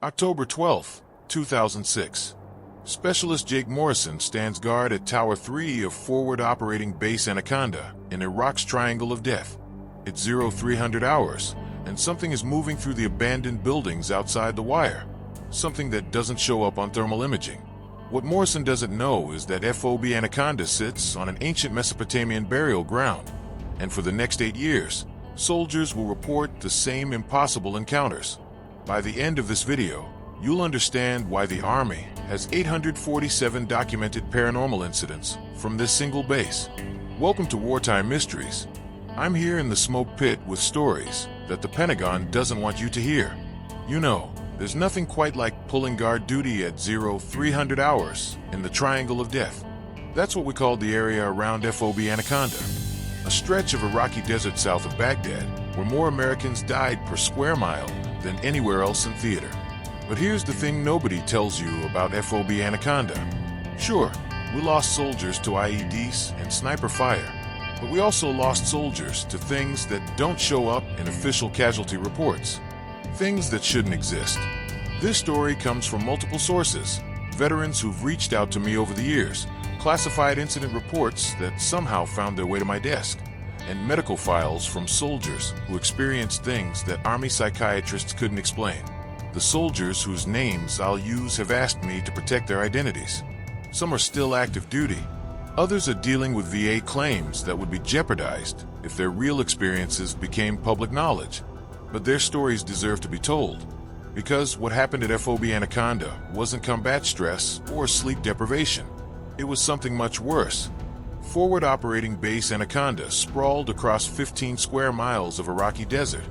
October 12, 2006. Specialist Jake Morrison stands guard at Tower 3 of Forward Operating Base Anaconda in Iraq's Triangle of Death. It's 0300 hours, and something is moving through the abandoned buildings outside the wire. Something that doesn't show up on thermal imaging. What Morrison doesn't know is that FOB Anaconda sits on an ancient Mesopotamian burial ground, and for the next 8 years, soldiers will report the same impossible encounters. By the end of this video, you'll understand why the Army has 847 documented paranormal incidents from this single base. Welcome to Wartime Mysteries. I'm here in the smoke pit with stories that the Pentagon doesn't want you to hear. You know, there's nothing quite like pulling guard duty at 0300 hours in the Triangle of Death. That's what we call the area around FOB Anaconda, a stretch of Iraqi desert south of Baghdad where more Americans died per square mile than anywhere else in theater. But here's the thing nobody tells you about FOB Anaconda. Sure, we lost soldiers to IEDs and sniper fire, but we also lost soldiers to things that don't show up in official casualty reports. Things that shouldn't exist. This story comes from multiple sources, veterans who've reached out to me over the years, classified incident reports that somehow found their way to my desk, and medical files from soldiers who experienced things that Army psychiatrists couldn't explain. The soldiers whose names I'll use have asked me to protect their identities. Some are still active duty. Others are dealing with VA claims that would be jeopardized if their real experiences became public knowledge. But their stories deserve to be told, because what happened at FOB Anaconda wasn't combat stress or sleep deprivation. It was something much worse. Forward Operating Base Anaconda sprawled across 15 square miles of Iraqi desert,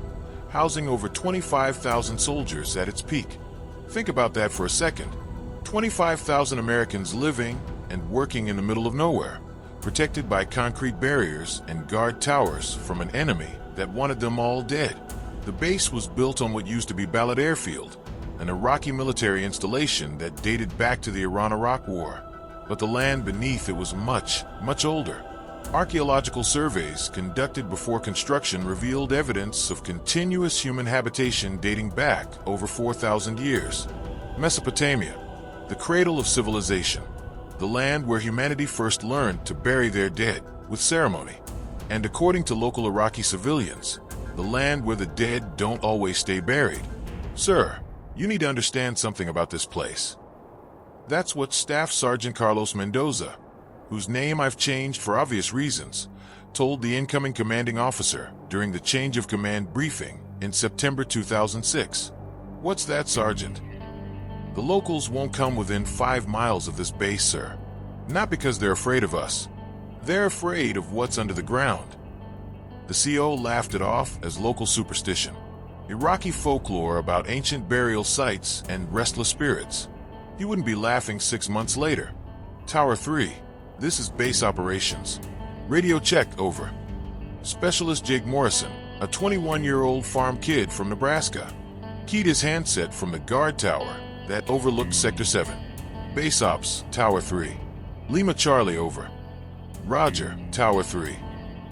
housing over 25,000 soldiers at its peak. Think about that for a second. 25,000 Americans living and working in the middle of nowhere, protected by concrete barriers and guard towers from an enemy that wanted them all dead. The base was built on what used to be Balad Airfield, an Iraqi military installation that dated back to the Iran-Iraq War. But the land beneath it was much, much older. Archaeological surveys conducted before construction revealed evidence of continuous human habitation dating back over 4,000 years. Mesopotamia, the cradle of civilization, the land where humanity first learned to bury their dead with ceremony. And according to local Iraqi civilians, the land where the dead don't always stay buried. Sir, you need to understand something about this place. That's what Staff Sergeant Carlos Mendoza, whose name I've changed for obvious reasons, told the incoming commanding officer during the change of command briefing in September 2006. What's that, Sergeant? The locals won't come within 5 miles of this base, sir. Not because they're afraid of us. They're afraid of what's under the ground. The CO laughed it off as local superstition. Iraqi folklore about ancient burial sites and restless spirits. He wouldn't be laughing 6 months later. Tower 3. This is base operations. Radio check, over. Specialist Jake Morrison, a 21-year-old farm kid from Nebraska, keyed his handset from the guard tower that overlooked Sector 7. Base ops, Tower 3. Lima Charlie, over. Roger, Tower 3.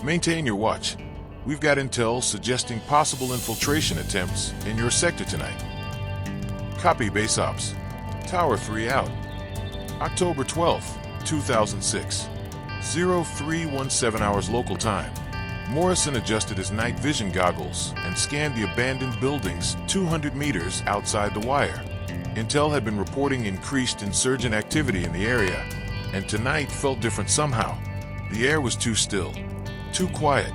Maintain your watch. We've got intel suggesting possible infiltration attempts in your sector tonight. Copy, base ops. Tower 3 out. October 12th, 2006. 0317 hours local time. Morrison adjusted his night vision goggles and scanned the abandoned buildings 200 meters outside the wire. Intel had been reporting increased insurgent activity in the area, and tonight felt different somehow. The air was too still, too quiet.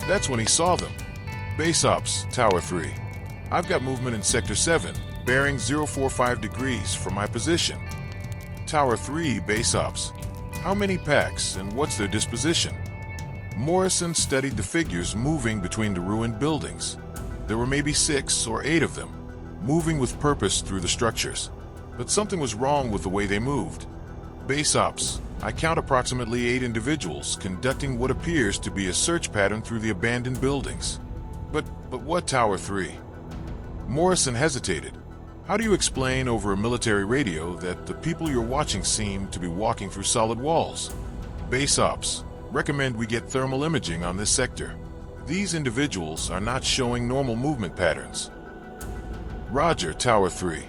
That's when he saw them. Base ops, Tower 3. I've got movement in Sector 7, bearing 045 degrees from my position. Tower 3, base ops. How many packs and what's their disposition? Morrison studied the figures moving between the ruined buildings. There were maybe 6 or 8 of them, moving with purpose through the structures. But something was wrong with the way they moved. Base ops. I count approximately 8 individuals conducting what appears to be a search pattern through the abandoned buildings. But what, Tower 3? Morrison hesitated. How do you explain over a military radio that the people you're watching seem to be walking through solid walls? Base ops. Recommend we get thermal imaging on this sector. These individuals are not showing normal movement patterns. Roger, Tower 3.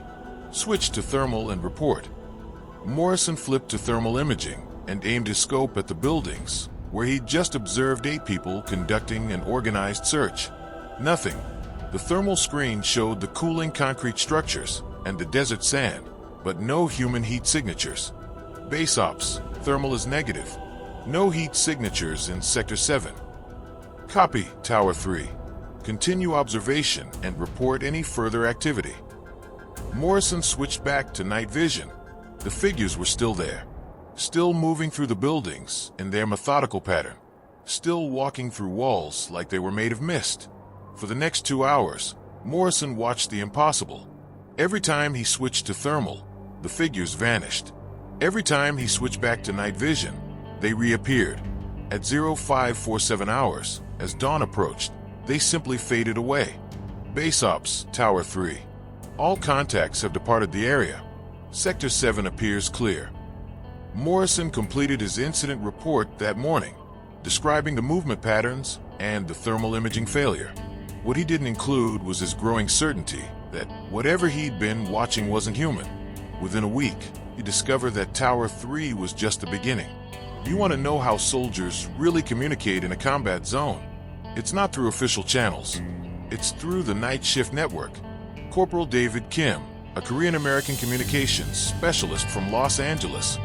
Switch to thermal and report. Morrison flipped to thermal imaging and aimed his scope at the buildings, where he'd just observed 8 people conducting an organized search. Nothing. The thermal screen showed the cooling concrete structures and the desert sand, but no human heat signatures. Base ops, thermal is negative. No heat signatures in Sector 7. Copy, Tower 3. Continue observation and report any further activity. Morrison switched back to night vision. The figures were still there, still moving through the buildings in their methodical pattern, still walking through walls like they were made of mist. For the next 2 hours, Morrison watched the impossible. Every time he switched to thermal, the figures vanished. Every time he switched back to night vision, they reappeared. At 0547 hours, as dawn approached, they simply faded away. Base ops, Tower 3. All contacts have departed the area. Sector 7 appears clear. Morrison completed his incident report that morning, describing the movement patterns and the thermal imaging failure. What he didn't include was his growing certainty that whatever he'd been watching wasn't human. Within a week, he discovered that Tower 3 was just the beginning. You want to know how soldiers really communicate in a combat zone? It's not through official channels. It's through the Night Shift Network. Corporal David Kim, a Korean-American communications specialist from Los Angeles,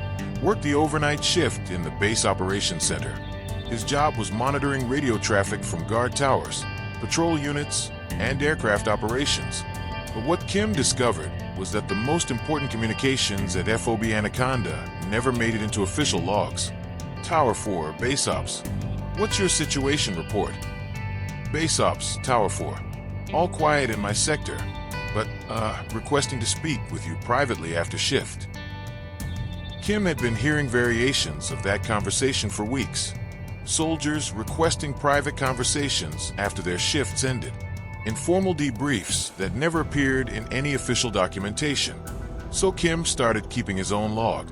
worked the overnight shift in the Base Operations Center. His job was monitoring radio traffic from guard towers, patrol units, and aircraft operations. But what Kim discovered was that the most important communications at FOB Anaconda never made it into official logs. Tower 4, Base Ops. What's your situation report? Base Ops, Tower 4. All quiet in my sector, but, requesting to speak with you privately after shift. Kim had been hearing variations of that conversation for weeks. Soldiers requesting private conversations after their shifts ended. Informal debriefs that never appeared in any official documentation. So Kim started keeping his own log.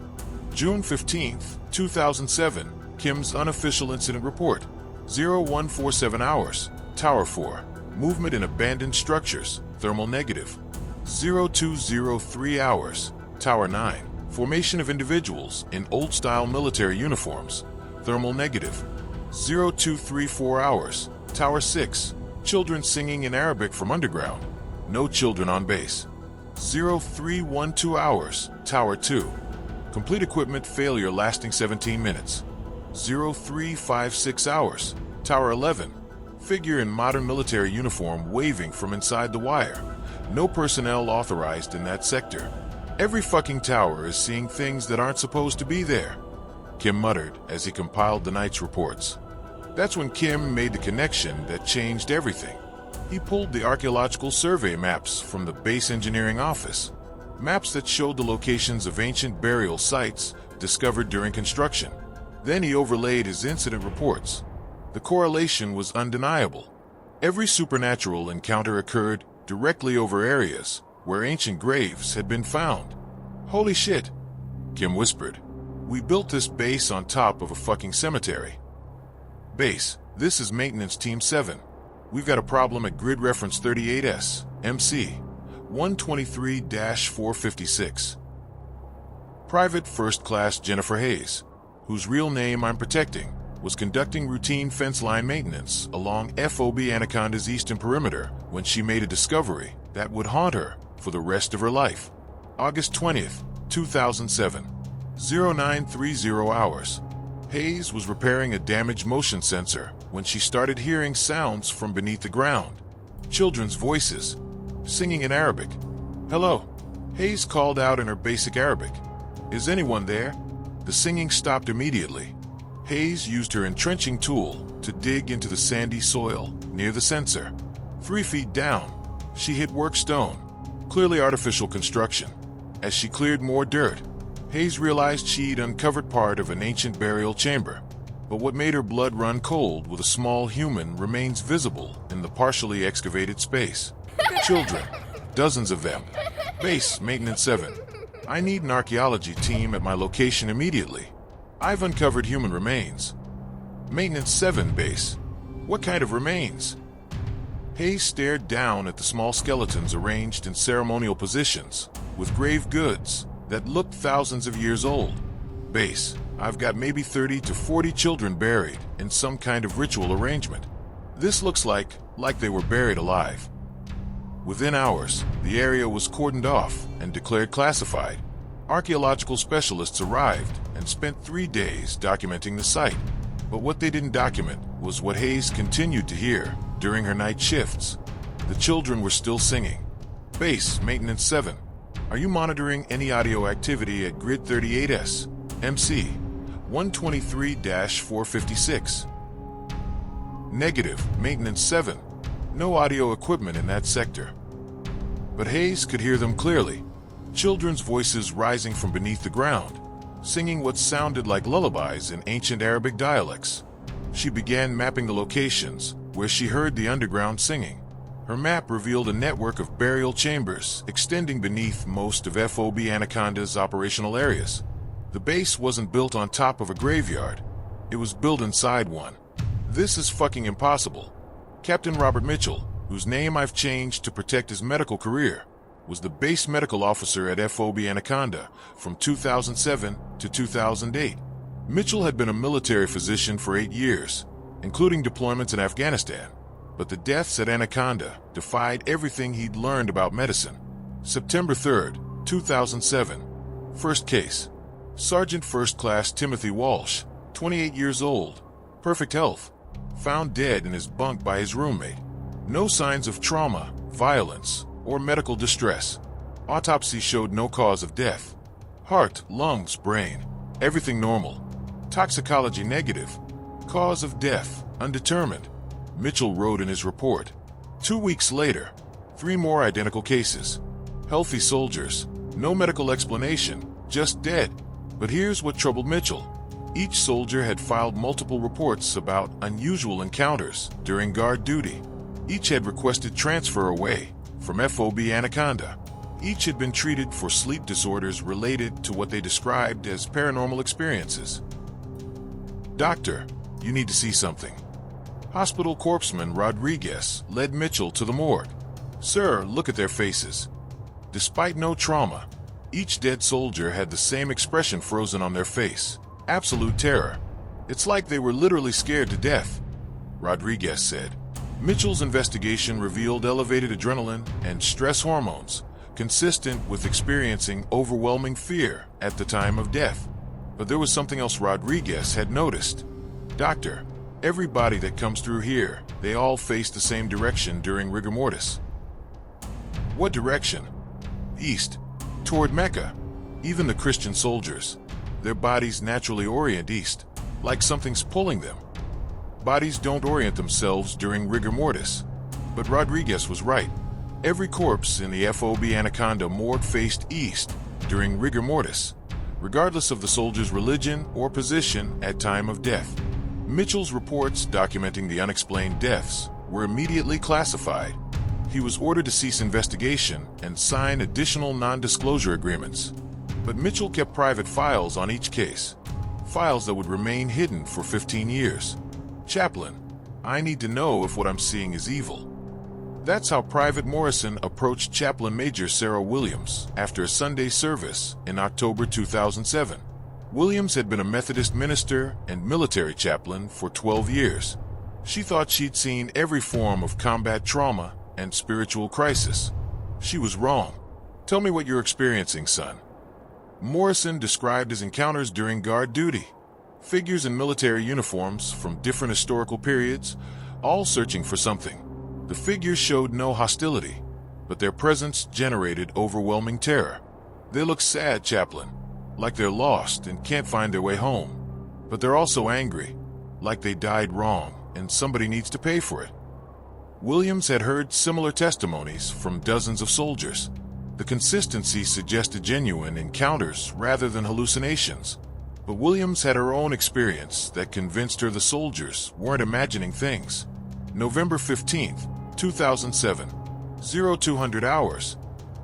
June 15th, 2007, Kim's unofficial incident report. 0147 hours, Tower 4. Movement in abandoned structures, thermal negative. 0203 hours, Tower 9. Formation of individuals in old-style military uniforms, thermal negative. 0234 hours, Tower 6. Children singing in Arabic from underground. No children on base. 0312 hours, Tower 2. Complete equipment failure lasting 17 minutes. 0356 hours, Tower 11. Figure in modern military uniform waving from inside the wire. No personnel authorized in that sector. Every fucking tower is seeing things that aren't supposed to be there, Kim muttered as he compiled the night's reports. That's when Kim made the connection that changed everything. He pulled the archaeological survey maps from the base engineering office. Maps that showed the locations of ancient burial sites discovered during construction. Then he overlaid his incident reports. The correlation was undeniable. Every supernatural encounter occurred directly over areas where ancient graves had been found. Holy shit, Kim whispered. We built this base on top of a fucking cemetery. Base, this is Maintenance Team 7. We've got a problem at Grid Reference 38S, MC 123-456. Private First Class Jennifer Hayes, whose real name I'm protecting, was conducting routine fence line maintenance along FOB Anaconda's eastern perimeter when she made a discovery that would haunt her for the rest of her life. August 20th, 2007, 0930 hours. Hayes was repairing a damaged motion sensor when she started hearing sounds from beneath the ground. Children's voices, singing in Arabic. Hello, Hayes called out in her basic Arabic. Is anyone there? The singing stopped immediately. Hayes used her entrenching tool to dig into the sandy soil near the sensor. 3 feet down, she hit work stone, clearly artificial construction. As she cleared more dirt, Hayes realized she'd uncovered part of an ancient burial chamber. But what made her blood run cold with a small human remains visible in the partially excavated space. Children, dozens of them. Base Maintenance 7. I need an archaeology team at my location immediately. I've uncovered human remains. Maintenance 7 base. What kind of remains? Hayes stared down at the small skeletons arranged in ceremonial positions. with grave goods that looked thousands of years old. Base, I've got maybe 30 to 40 children buried in some kind of ritual arrangement. This looks like they were buried alive. Within hours, the area was cordoned off and declared classified. Archaeological specialists arrived and spent 3 days documenting the site. But what they didn't document was what Hayes continued to hear during her night shifts. The children were still singing. Base Maintenance 7. Are you monitoring any audio activity at Grid 38S, MC 123-456? Negative, Maintenance 7. No audio equipment in that sector. But Hayes could hear them clearly. Children's voices rising from beneath the ground, singing what sounded like lullabies in ancient Arabic dialects. She began mapping the locations where she heard the underground singing. Her map revealed a network of burial chambers extending beneath most of FOB Anaconda's operational areas. The base wasn't built on top of a graveyard. It was built inside one. This is fucking impossible. Captain Robert Mitchell, whose name I've changed to protect his medical career, was the base medical officer at FOB Anaconda from 2007 to 2008. Mitchell had been a military physician for 8 years, including deployments in Afghanistan, but the deaths at Anaconda defied everything he'd learned about medicine. September 3rd, 2007. First case. Sergeant First Class Timothy Walsh, 28 years old, perfect health, found dead in his bunk by his roommate. No signs of trauma, violence, or medical distress. Autopsy showed no cause of death. Heart, lungs, brain, everything normal. Toxicology negative. Cause of death, undetermined. Mitchell wrote in his report. 2 weeks later, 3 more identical cases. Healthy soldiers, no medical explanation, just dead. But here's what troubled Mitchell. Each soldier had filed multiple reports about unusual encounters during guard duty. Each had requested transfer away from FOB Anaconda. Each had been treated for sleep disorders related to what they described as paranormal experiences. Doctor, you need to see something. Hospital corpsman Rodriguez led Mitchell to the morgue. Sir, look at their faces. Despite no trauma, each dead soldier had the same expression frozen on their face. Absolute terror. It's like they were literally scared to death, Rodriguez said. Mitchell's investigation revealed elevated adrenaline and stress hormones, consistent with experiencing overwhelming fear at the time of death. But there was something else Rodriguez had noticed. Doctor, every body that comes through here, they all face the same direction during rigor mortis. What direction? East, toward Mecca. Even the Christian soldiers, their bodies naturally orient east, like something's pulling them. Bodies don't orient themselves during rigor mortis. But Rodriguez was right. Every corpse in the FOB Anaconda morgue faced east during rigor mortis, regardless of the soldier's religion or position at time of death. Mitchell's reports documenting the unexplained deaths were immediately classified. He was ordered to cease investigation and sign additional non-disclosure agreements. But Mitchell kept private files on each case, files that would remain hidden for 15 years. Chaplain, I need to know if what I'm seeing is evil. That's how Private Morrison approached Chaplain Major Sarah Williams after a Sunday service in October 2007. Williams had been a Methodist minister and military chaplain for 12 years. She thought she'd seen every form of combat trauma and spiritual crisis. She was wrong. Tell me what you're experiencing, son. Morrison described his encounters during guard duty. Figures in military uniforms from different historical periods, all searching for something. The figures showed no hostility, but their presence generated overwhelming terror. They look sad, Chaplain, like they're lost and can't find their way home. But they're also angry, like they died wrong and somebody needs to pay for it. Williams had heard similar testimonies from dozens of soldiers. The consistency suggested genuine encounters rather than hallucinations. But Williams had her own experience that convinced her the soldiers weren't imagining things. November 15th, 2007, 0200 hours.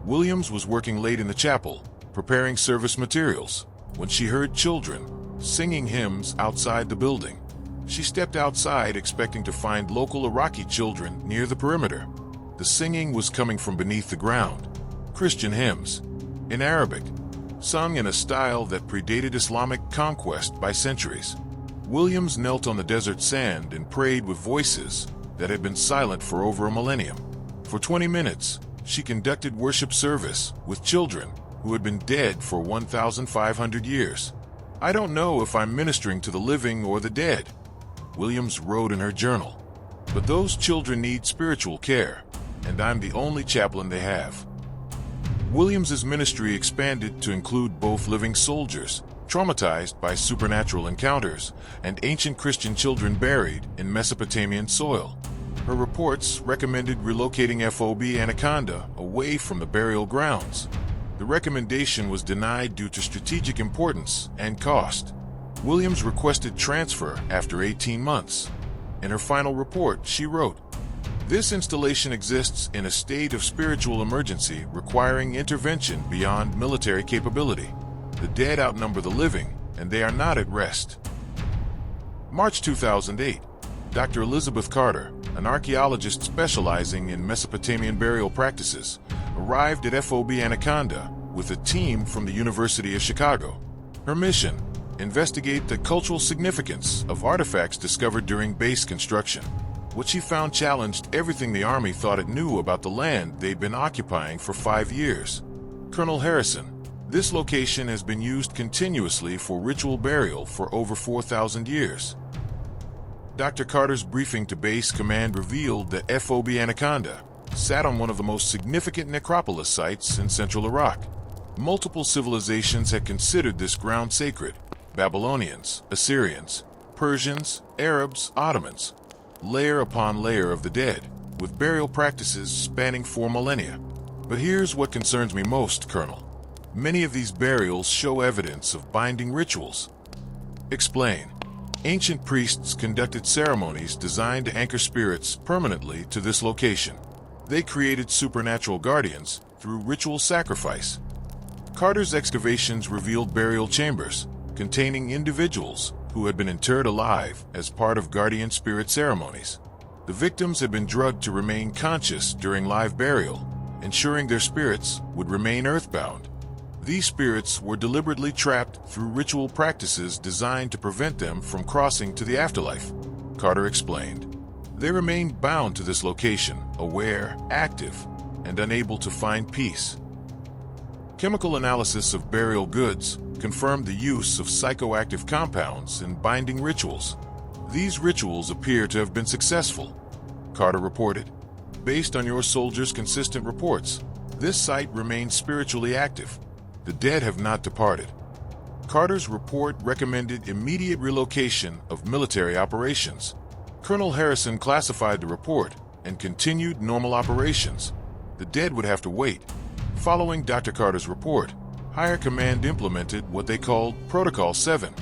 Williams was working late in the chapel, preparing service materials, when she heard children singing hymns outside the building. She stepped outside expecting to find local Iraqi children near the perimeter. The singing was coming from beneath the ground. Christian hymns. in Arabic, sung in a style that predated Islamic conquest by centuries. Williams knelt on the desert sand and prayed with voices that had been silent for over a millennium. For 20 minutes, she conducted worship service with children who had been dead for 1,500 years. "I don't know if I'm ministering to the living or the dead," Williams wrote in her journal. "But those children need spiritual care, and I'm the only chaplain they have." Williams's ministry expanded to include both living soldiers, traumatized by supernatural encounters, and ancient Christian children buried in Mesopotamian soil. Her reports recommended relocating FOB Anaconda away from the burial grounds. The recommendation was denied due to strategic importance and cost. Williams requested transfer after 18 months. In her final report, she wrote, "This installation exists in a state of spiritual emergency requiring intervention beyond military capability. The dead outnumber the living, and they are not at rest." March 2008, Dr. Elizabeth Carter, an archaeologist specializing in Mesopotamian burial practices, arrived at FOB Anaconda with a team from the University of Chicago. Her mission: investigate the cultural significance of artifacts discovered during base construction. What she found challenged everything the Army thought it knew about the land they'd been occupying for 5 years. Colonel Harrison: "This location has been used continuously for ritual burial for over 4,000 years." Dr. Carter's briefing to base command revealed that FOB Anaconda sat on one of the most significant necropolis sites in central Iraq. Multiple civilizations had considered this ground sacred: Babylonians, Assyrians, Persians, Arabs, Ottomans. Layer upon layer of the dead, with burial practices spanning 4 millennia. But here's what concerns me most, Colonel. Many of these burials show evidence of binding rituals. Explain. Ancient priests conducted ceremonies designed to anchor spirits permanently to this location. They created supernatural guardians through ritual sacrifice. Carter's excavations revealed burial chambers containing individuals who had been interred alive as part of guardian spirit ceremonies. The victims had been drugged to remain conscious during live burial, ensuring their spirits would remain earthbound. These spirits were deliberately trapped through ritual practices designed to prevent them from crossing to the afterlife, Carter explained. They remained bound to this location, aware, active, and unable to find peace. Chemical analysis of burial goods confirmed the use of psychoactive compounds in binding rituals. These rituals appear to have been successful, Carter reported. Based on your soldiers' consistent reports, this site remains spiritually active. The dead have not departed. Carter's report recommended immediate relocation of military operations. Colonel Harrison classified the report and continued normal operations. The dead would have to wait. Following Dr. Carter's report, Higher Command implemented what they called Protocol 7,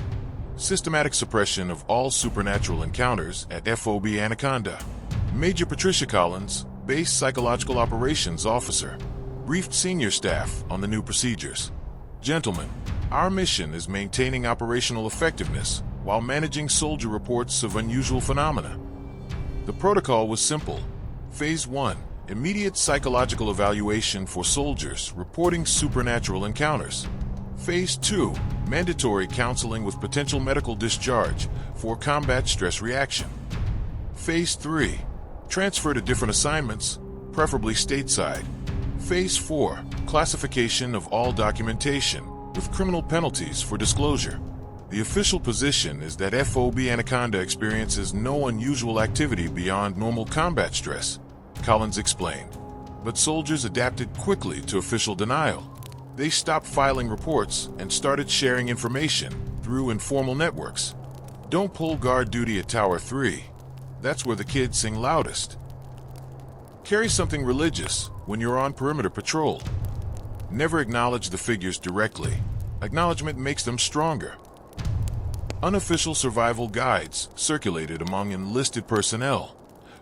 systematic suppression of all supernatural encounters at FOB Anaconda. Major Patricia Collins, Base Psychological Operations Officer, briefed senior staff on the new procedures. "Gentlemen, our mission is maintaining operational effectiveness while managing soldier reports of unusual phenomena." The protocol was simple. Phase 1, immediate psychological evaluation for soldiers reporting supernatural encounters. Phase 2, mandatory counseling with potential medical discharge for combat stress reaction. Phase 3, transfer to different assignments, preferably stateside. Phase 4, classification of all documentation with criminal penalties for disclosure. The official position is that FOB Anaconda experiences no unusual activity beyond normal combat stress, Collins explained. But soldiers adapted quickly to official denial. They stopped filing reports and started sharing information through informal networks. "Don't pull guard duty at Tower 3. That's where the kids sing loudest. Carry something religious when you're on perimeter patrol. Never acknowledge the figures directly. Acknowledgement makes them stronger." Unofficial survival guides circulated among enlisted personnel.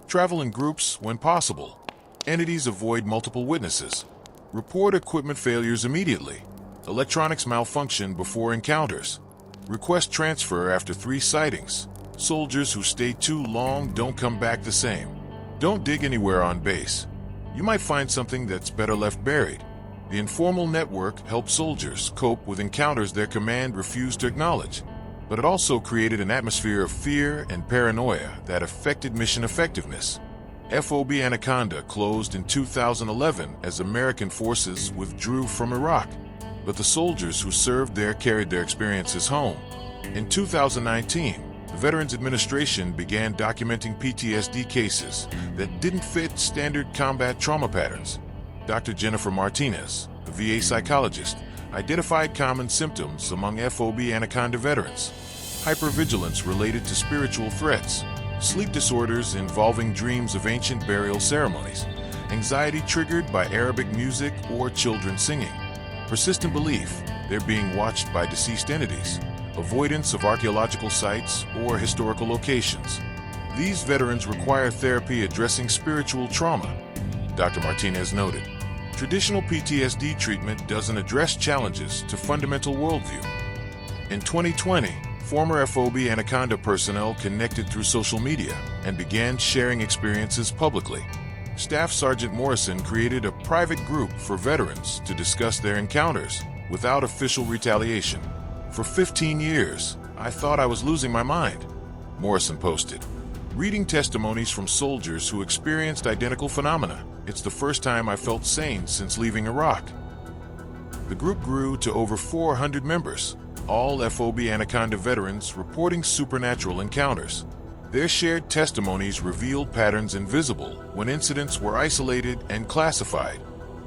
Travel in groups when possible. Entities avoid multiple witnesses. Report equipment failures immediately. Electronics malfunction before encounters. Request transfer after 3 sightings. Soldiers who stay too long don't come back the same. Don't dig anywhere on base. You might find something that's better left buried. The informal network helped soldiers cope with encounters their command refused to acknowledge, but it also created an atmosphere of fear and paranoia that affected mission effectiveness. FOB Anaconda closed in 2011 as American forces withdrew from Iraq, but the soldiers who served there carried their experiences home. In 2019, the Veterans Administration began documenting PTSD cases that didn't fit standard combat trauma patterns. Dr. Jennifer Martinez, a VA psychologist, identified common symptoms among FOB Anaconda veterans: hypervigilance related to spiritual threats, sleep disorders involving dreams of ancient burial ceremonies, anxiety triggered by Arabic music or children singing, persistent belief they're being watched by deceased entities, avoidance of archaeological sites or historical locations. These veterans require therapy addressing spiritual trauma, Dr. Martinez noted. Traditional PTSD treatment doesn't address challenges to fundamental worldview. In 2020, former FOB Anaconda personnel connected through social media and began sharing experiences publicly. Staff Sergeant Morrison created a private group for veterans to discuss their encounters without official retaliation. "For 15 years, I thought I was losing my mind," Morrison posted. "Reading testimonies from soldiers who experienced identical phenomena, it's the first time I felt sane since leaving Iraq." The group grew to over 400 members, all FOB Anaconda veterans reporting supernatural encounters. Their shared testimonies revealed patterns invisible when incidents were isolated and classified.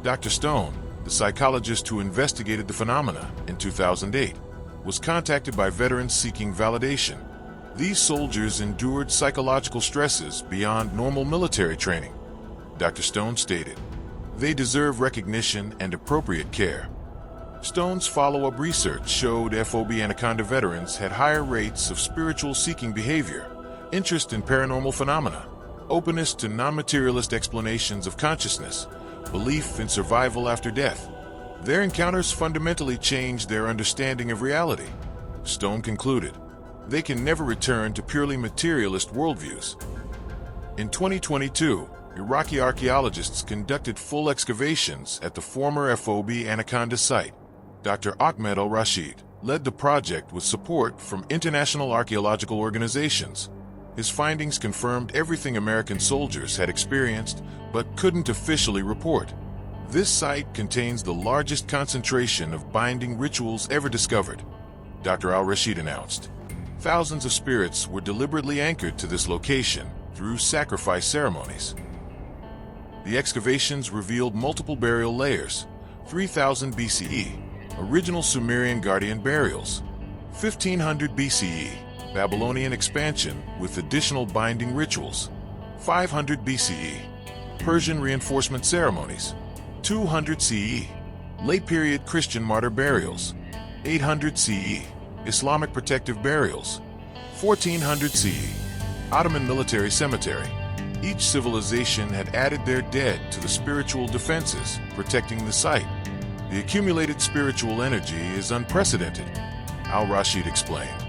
Dr. Stone, the psychologist who investigated the phenomena in 2008, was contacted by veterans seeking validation. These soldiers endured psychological stresses beyond normal military training, Dr. Stone stated. They deserve recognition and appropriate care. Stone's follow-up research showed FOB Anaconda veterans had higher rates of spiritual seeking behavior, interest in paranormal phenomena, openness to non-materialist explanations of consciousness, belief in survival after death. Their encounters fundamentally changed their understanding of reality, Stone concluded. They can never return to purely materialist worldviews. In 2022, Iraqi archaeologists conducted full excavations at the former FOB Anaconda site. Dr. Ahmed al-Rashid led the project with support from international archaeological organizations. His findings confirmed everything American soldiers had experienced but couldn't officially report. This site contains the largest concentration of binding rituals ever discovered, Dr. al-Rashid announced. Thousands of spirits were deliberately anchored to this location through sacrifice ceremonies. The excavations revealed multiple burial layers: 3000 BCE, original Sumerian guardian burials; 1500 BCE, Babylonian expansion with additional binding rituals; 500 BCE, Persian reinforcement ceremonies; 200 CE, late-period Christian martyr burials; 800 CE, Islamic protective burials; 1400 CE, Ottoman military cemetery. Each civilization had added their dead to the spiritual defenses protecting the site. The accumulated spiritual energy is unprecedented, al-Rashid explained.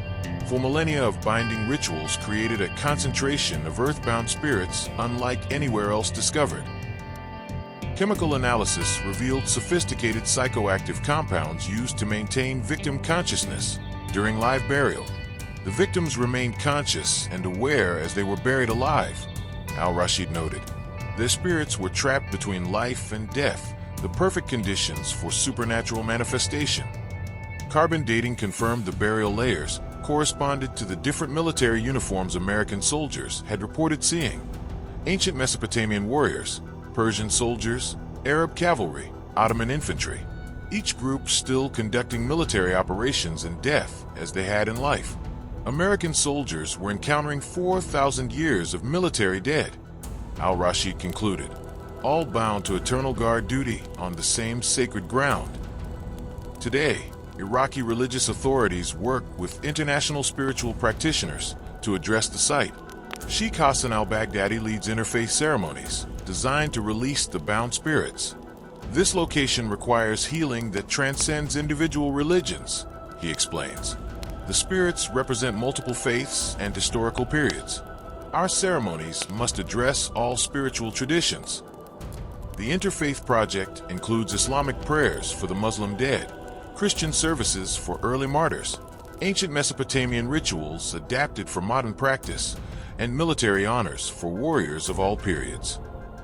For millennia of binding rituals created a concentration of earthbound spirits unlike anywhere else discovered. Chemical analysis revealed sophisticated psychoactive compounds used to maintain victim consciousness during live burial. The victims remained conscious and aware as they were buried alive, al-Rashid noted. Their spirits were trapped between life and death, the perfect conditions for supernatural manifestation. Carbon dating confirmed the burial layers corresponded to the different military uniforms American soldiers had reported seeing: ancient Mesopotamian warriors, Persian soldiers, Arab cavalry, Ottoman infantry, each group still conducting military operations in death as they had in life. American soldiers were encountering 4,000 years of military dead, al-Rashid concluded, all bound to eternal guard duty on the same sacred ground. Today, Iraqi religious authorities work with international spiritual practitioners to address the site. Sheikh Hassan al-Baghdadi leads interfaith ceremonies designed to release the bound spirits. This location requires healing that transcends individual religions, he explains. The spirits represent multiple faiths and historical periods. Our ceremonies must address all spiritual traditions. The Interfaith Project includes Islamic prayers for the Muslim dead, Christian services for early martyrs, ancient Mesopotamian rituals adapted for modern practice, and military honors for warriors of all periods.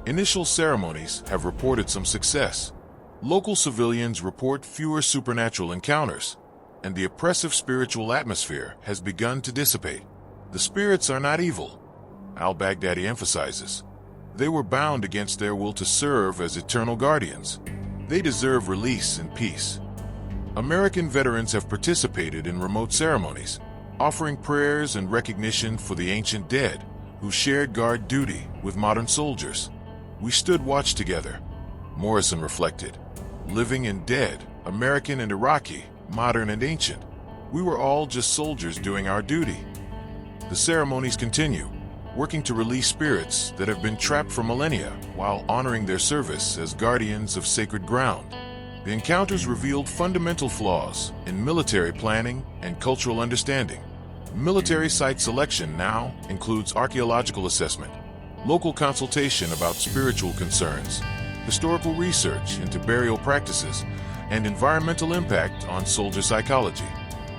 Initial ceremonies have reported some success. Local civilians report fewer supernatural encounters, and the oppressive spiritual atmosphere has begun to dissipate. The spirits are not evil, al-Baghdadi emphasizes. They were bound against their will to serve as eternal guardians. They deserve release and peace. American veterans have participated in remote ceremonies, offering prayers and recognition for the ancient dead who shared guard duty with modern soldiers. We stood watch together, Morrison reflected. Living and dead, American and Iraqi, modern and ancient. We were all just soldiers doing our duty. The ceremonies continue, working to release spirits that have been trapped for millennia while honoring their service as guardians of sacred ground. The encounters revealed fundamental flaws in military planning and cultural understanding. Military site selection now includes archaeological assessment, local consultation about spiritual concerns, historical research into burial practices, and environmental impact on soldier psychology.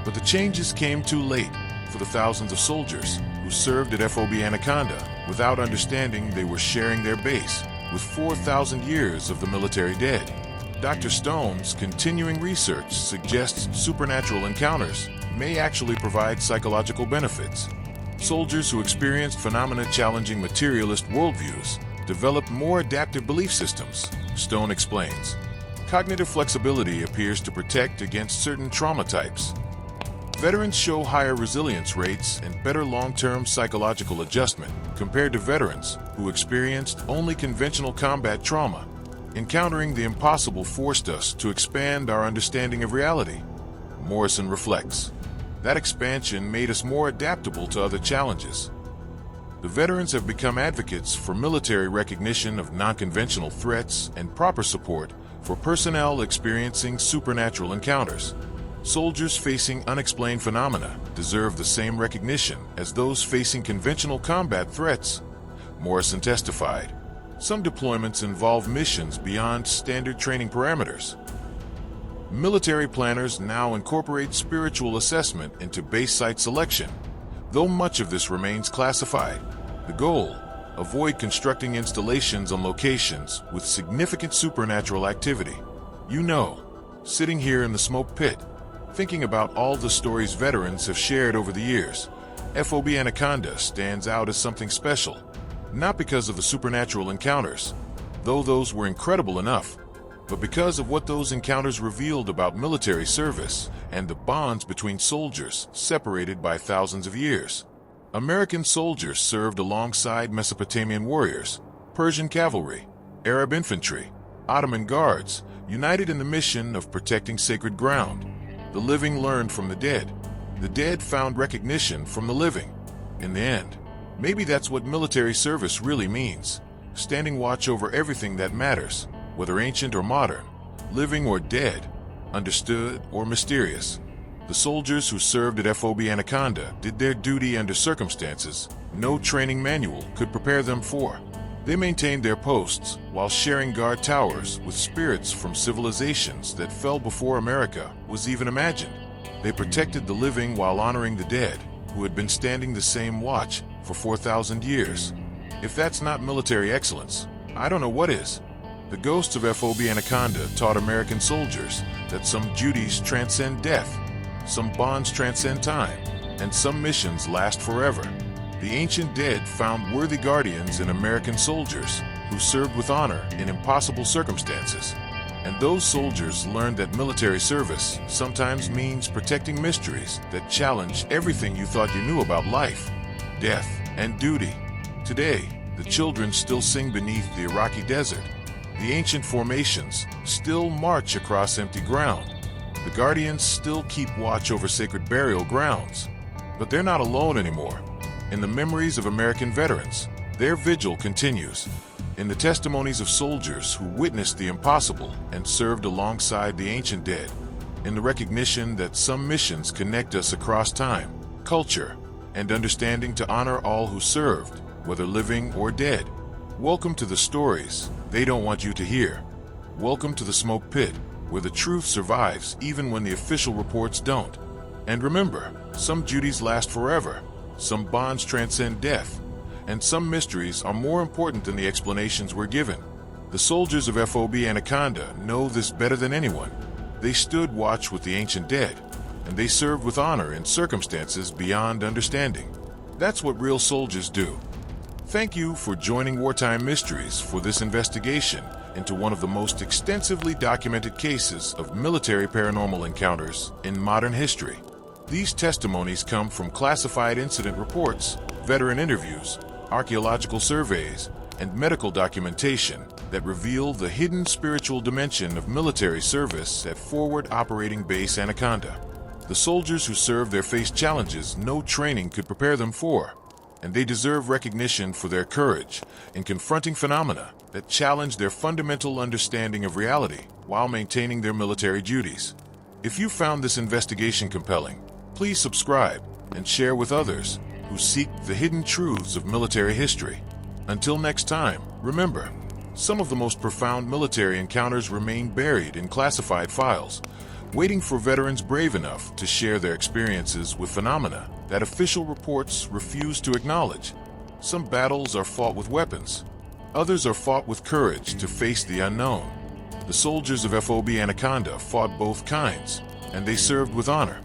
But the changes came too late for the thousands of soldiers who served at FOB Anaconda without understanding they were sharing their base with 4,000 years of the military dead. Dr. Stone's continuing research suggests supernatural encounters may actually provide psychological benefits. Soldiers who experienced phenomena challenging materialist worldviews developed more adaptive belief systems, Stone explains. Cognitive flexibility appears to protect against certain trauma types. Veterans show higher resilience rates and better long-term psychological adjustment compared to veterans who experienced only conventional combat trauma. Encountering the impossible forced us to expand our understanding of reality, Morrison reflects. That expansion made us more adaptable to other challenges. The veterans have become advocates for military recognition of non-conventional threats and proper support for personnel experiencing supernatural encounters. Soldiers facing unexplained phenomena deserve the same recognition as those facing conventional combat threats, Morrison testified. Some deployments involve missions beyond standard training parameters. Military planners now incorporate spiritual assessment into base site selection, though much of this remains classified. The goal: avoid constructing installations on locations with significant supernatural activity. You know, sitting here in the smoke pit, thinking about all the stories veterans have shared over the years, FOB Anaconda stands out as something special, not because of the supernatural encounters, though those were incredible enough, but because of what those encounters revealed about military service and the bonds between soldiers separated by thousands of years. American soldiers served alongside Mesopotamian warriors, Persian cavalry, Arab infantry, Ottoman guards, united in the mission of protecting sacred ground. The living learned from the dead. The dead found recognition from the living. In the end, maybe that's what military service really means: standing watch over everything that matters, whether ancient or modern, living or dead, understood or mysterious. The soldiers who served at FOB Anaconda did their duty under circumstances no training manual could prepare them for. They maintained their posts while sharing guard towers with spirits from civilizations that fell before America was even imagined. They protected the living while honoring the dead, who had been standing the same watch for 4,000 years. If that's not military excellence, I don't know what is. The ghosts of FOB Anaconda taught American soldiers that some duties transcend death, some bonds transcend time, and some missions last forever. The ancient dead found worthy guardians in American soldiers who served with honor in impossible circumstances. And those soldiers learned that military service sometimes means protecting mysteries that challenge everything you thought you knew about life, death, and duty. Today, the children still sing beneath the Iraqi desert. The ancient formations still march across empty ground. The guardians still keep watch over sacred burial grounds. But they're not alone anymore. In the memories of American veterans, their vigil continues. In the testimonies of soldiers who witnessed the impossible and served alongside the ancient dead. In the recognition that some missions connect us across time, culture, and understanding to honor all who served, whether living or dead. Welcome to the stories they don't want you to hear. Welcome to the smoke pit, where the truth survives even when the official reports don't. And remember, some duties last forever, some bonds transcend death, and some mysteries are more important than the explanations we're given. The soldiers of FOB Anaconda know this better than anyone. They stood watch with the ancient dead, and they served with honor in circumstances beyond understanding. That's what real soldiers do. Thank you for joining Wartime Mysteries for this investigation into one of the most extensively documented cases of military paranormal encounters in modern history. These testimonies come from classified incident reports, veteran interviews, archaeological surveys, and medical documentation that reveal the hidden spiritual dimension of military service at Forward Operating Base Anaconda. The soldiers who served there faced challenges no training could prepare them for, and they deserve recognition for their courage in confronting phenomena that challenge their fundamental understanding of reality while maintaining their military duties. If you found this investigation compelling, please subscribe and share with others who seek the hidden truths of military history. Until next time, remember, some of the most profound military encounters remain buried in classified files, waiting for veterans brave enough to share their experiences with phenomena that official reports refuse to acknowledge. Some battles are fought with weapons. Others are fought with courage to face the unknown. The soldiers of FOB Anaconda fought both kinds, and they served with honor.